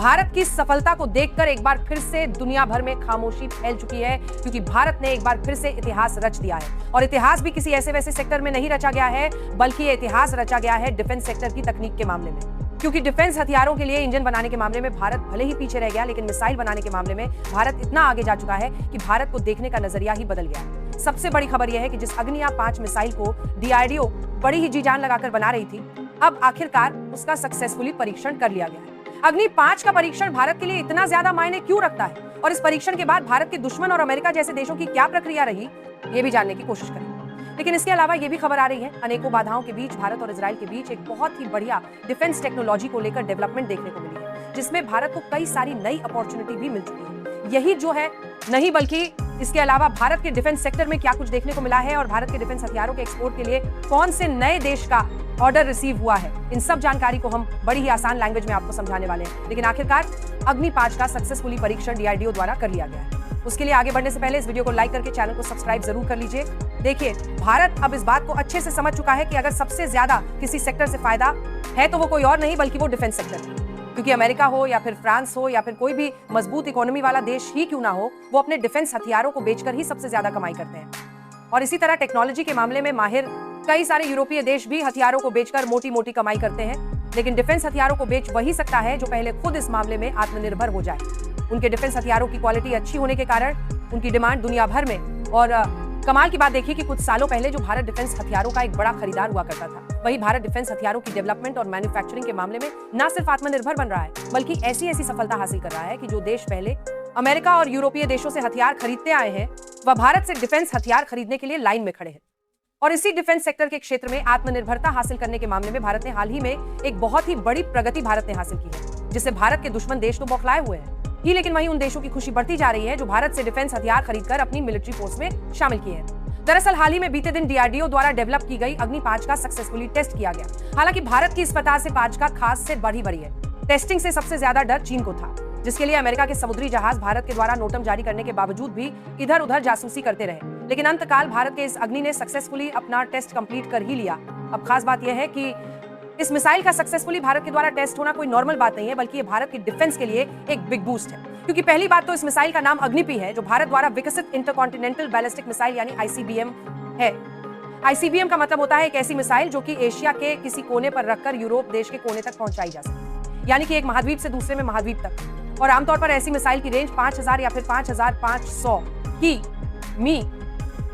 भारत की सफलता को देखकर एक बार फिर से दुनिया भर में खामोशी फैल चुकी है, क्योंकि भारत ने एक बार फिर से इतिहास रच दिया है। और इतिहास भी किसी ऐसे वैसे सेक्टर में नहीं रचा गया है, बल्कि ये इतिहास रचा गया है डिफेंस सेक्टर की तकनीक के मामले में। क्योंकि डिफेंस हथियारों के लिए इंजन बनाने के मामले में भारत भले ही पीछे रह गया, लेकिन मिसाइल बनाने के मामले में भारत इतना आगे जा चुका है कि भारत को देखने का नजरिया ही बदल गया है। सबसे बड़ी खबर यह है कि जिस अग्नि 5 मिसाइल को डीआरडीओ बड़ी ही जी जान लगाकर बना रही थी, अब आखिरकार उसका सक्सेसफुली परीक्षण कर लिया गया है। अग्नि 5 का परीक्षण भारत के लिए इतना ज्यादा मायने क्यों रखता है, और इस परीक्षण के बाद भारत के दुश्मन और अमेरिका जैसे देशों की क्या प्रक्रिया रही, ये भी जानने की कोशिश करेंगे। लेकिन इसके अलावा ये भी खबर आ रही है, अनेकों बाधाओं के बीच भारत और इजराइल के बीच एक बहुत ही बढ़िया डिफेंस टेक्नोलॉजी को लेकर डेवलपमेंट देखने को मिली है, जिसमें भारत को कई सारी नई अपॉर्चुनिटी भी मिल चुकी है। यही जो है नहीं, बल्कि इसके अलावा भारत के डिफेंस सेक्टर में क्या कुछ देखने को मिला है और भारत के डिफेंस हथियारों के एक्सपोर्ट के लिए कौन से नए देश का ऑर्डर रिसीव हुआ है, इन सब जानकारी को हम बड़ी ही आसान लैंग्वेज में आपको समझाने वाले हैं। लेकिन आखिरकार अग्नि 5 का सक्सेसफुली परीक्षण डीआरडीओ द्वारा कर लिया गया है। उसके लिए आगे बढ़ने से पहले इस वीडियो को लाइक करके चैनल को सब्सक्राइब जरूर कर लीजिए। देखिए, भारत अब इस बात को अच्छे से समझ चुका है कि अगर सबसे ज्यादा किसी सेक्टर से फायदा है तो वो कोई और नहीं बल्कि वो डिफेंस सेक्टर है। क्योंकि अमेरिका हो या फिर फ्रांस हो या फिर कोई भी मजबूत इकोनॉमी वाला देश ही क्यों ना हो, वो अपने डिफेंस हथियारों को बेचकर ही सबसे ज्यादा कमाई करते हैं। और इसी तरह टेक्नोलॉजी के मामले में माहिर कई सारे यूरोपीय देश भी हथियारों को बेचकर मोटी मोटी कमाई करते हैं, लेकिन डिफेंस हथियारों को बेच वही सकता है जो पहले खुद इस मामले में आत्मनिर्भर हो जाए। उनके डिफेंस हथियारों की क्वालिटी अच्छी होने के कारण उनकी डिमांड दुनिया भर में। और कमाल की बात देखिए कि कुछ सालों पहले जो भारत डिफेंस हथियारों का एक बड़ा खरीदार हुआ करता था, वही भारत डिफेंस हथियारों की डेवलपमेंट और मैन्युफैक्चरिंग के मामले में न सिर्फ आत्मनिर्भर बन रहा है, बल्कि ऐसी सफलता हासिल कर रहा है कि जो देश पहले अमेरिका और यूरोपीय देशों से हथियार खरीदते आए हैं, वह भारत से डिफेंस हथियार खरीदने के लिए लाइन में खड़े हैं। और इसी डिफेंस सेक्टर के क्षेत्र में आत्मनिर्भरता हासिल करने के मामले में भारत ने हाल ही में एक बहुत ही बड़ी प्रगति भारत ने हासिल की है, जिससे भारत के दुश्मन देश तो बौखलाए हुए हैं ही, लेकिन वहीं उन देशों की खुशी बढ़ती जा रही है जो भारत से डिफेंस हथियार खरीदकर अपनी मिलिट्री फोर्स में शामिल किए हैं। दरअसल हाल ही में बीते दिन डीआरडीओ द्वारा डेवलप की गई अग्नि 5 का सक्सेसफुली टेस्ट किया गया। हालांकि भारत की इस फतह से 5 का खास से बढ़ी है। टेस्टिंग से सबसे ज्यादा डर चीन को था, जिसके लिए अमेरिका के समुद्री जहाज भारत के द्वारा नोटम जारी करने के बावजूद भी इधर उधर जासूसी करते रहे। लेकिन अंतकाल भारत के इस अग्नि ने सक्सेसफुली अपना टेस्ट कंप्लीट कर ही लिया। अब खास बात यह है कि इस मिसाइल का सक्सेसफुली भारत के द्वारा टेस्ट होना कोई नॉर्मल बात नहीं है, बल्कि ये भारत की डिफेंस के लिए एक बिग बूस्ट है। क्योंकि पहली बात तो इस मिसाइल का नाम अग्नि है, जो भारत द्वारा विकसित इंटरकॉन्टिनेंटल बैलिस्टिक मिसाइल यानी आईसीबीएम है। आईसीबीएम का मतलब होता है एक ऐसी मिसाइल जो कि एशिया के किसी कोने पर रखकर यूरोप देश के कोने तक पहुंचाई जा सके, यानी कि एक महाद्वीप से दूसरे में महाद्वीप तक। और आमतौर पर ऐसी मिसाइल की रेंज 5000 या फिर 5500 की मी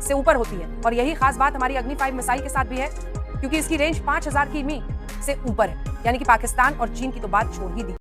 से ऊपर होती है। और यही खास बात हमारी अग्नि 5 मिसाइल के साथ भी है, क्योंकि इसकी रेंज 5000 की मी से ऊपर है, यानी कि पाकिस्तान और चीन की तो बात छोड़ ही दी।